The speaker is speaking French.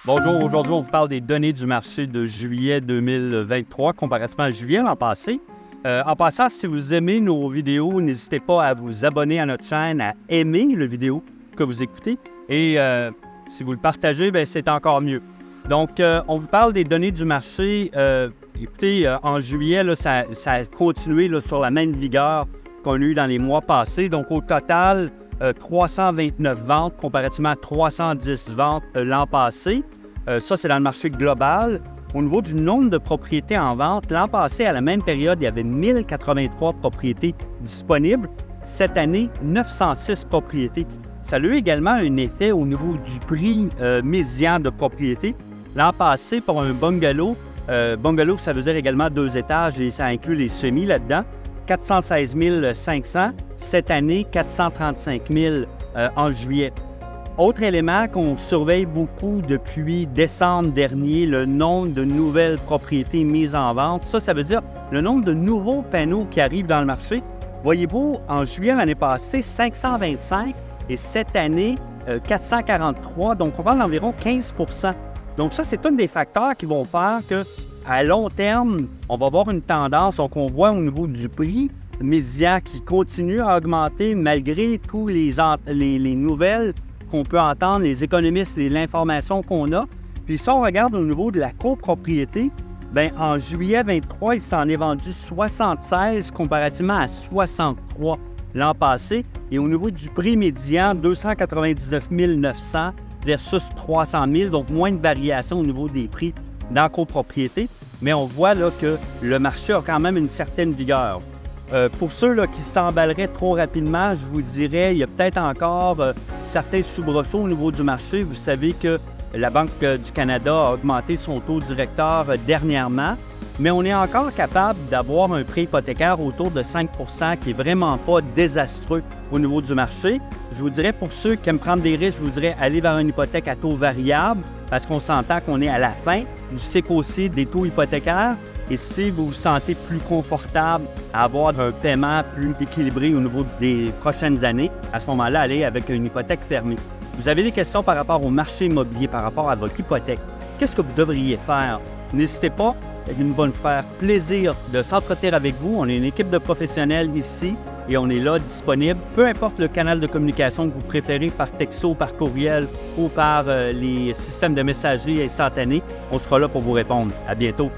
Bonjour, aujourd'hui on vous parle des données du marché de juillet 2023 comparativement à juillet l'an passé. En passant, si vous aimez nos vidéos, n'hésitez pas à vous abonner à notre chaîne, à aimer la vidéo que vous écoutez et si vous le partagez, c'est encore mieux. Donc, on vous parle des données du marché. Écoutez, en juillet, là, ça a continué là, sur la même vigueur qu'on a eu dans les mois passés. Donc, au total, 329 ventes comparativement à 310 ventes l'an passé. Ça, c'est dans le marché global. Au niveau du nombre de propriétés en vente, l'an passé, à la même période, il y avait 1083 propriétés disponibles. Cette année, 906 propriétés. Ça a eu également un effet au niveau du prix médian de propriété. L'an passé, pour un bungalow, ça veut dire également 2 étages et ça inclut les semis là-dedans, 416 500. Cette année, 435 000 en juillet. Autre élément qu'on surveille beaucoup depuis décembre dernier, le nombre de nouvelles propriétés mises en vente. Ça veut dire le nombre de nouveaux panneaux qui arrivent dans le marché. Voyez-vous, en juillet l'année passée, 525 et cette année, 443. Donc, on parle d'environ 15 %. Donc, ça, c'est un des facteurs qui vont faire qu'à long terme, on va avoir une tendance. Donc, on voit au niveau du prix médian qui continue à augmenter malgré tous les nouvelles qu'on peut entendre, les économistes, l'information qu'on a. Puis si on regarde au niveau de la copropriété, en juillet 23, il s'en est vendu 76 comparativement à 63 l'an passé. Et au niveau du prix médian, 299 900 versus 300 000, donc moins de variation au niveau des prix dans la copropriété. Mais on voit là, que le marché a quand même une certaine vigueur. Pour ceux là, qui s'emballeraient trop rapidement, je vous dirais, il y a peut-être encore certains soubresauts au niveau du marché. Vous savez que la Banque du Canada a augmenté son taux directeur dernièrement, mais on est encore capable d'avoir un prêt hypothécaire autour de 5 % qui n'est vraiment pas désastreux au niveau du marché. Je vous dirais, pour ceux qui aiment prendre des risques, je vous dirais, aller vers une hypothèque à taux variable parce qu'on s'entend qu'on est à la fin du cycle aussi des taux hypothécaires. Et si vous vous sentez plus confortable à avoir un paiement plus équilibré au niveau des prochaines années, à ce moment-là, allez avec une hypothèque fermée. Vous avez des questions par rapport au marché immobilier, par rapport à votre hypothèque. Qu'est-ce que vous devriez faire? N'hésitez pas, il va nous faire plaisir de s'entretenir avec vous. On est une équipe de professionnels ici et on est là, disponible. Peu importe le canal de communication que vous préférez, par texto, par courriel ou par les systèmes de messagerie instantanée, on sera là pour vous répondre. À bientôt.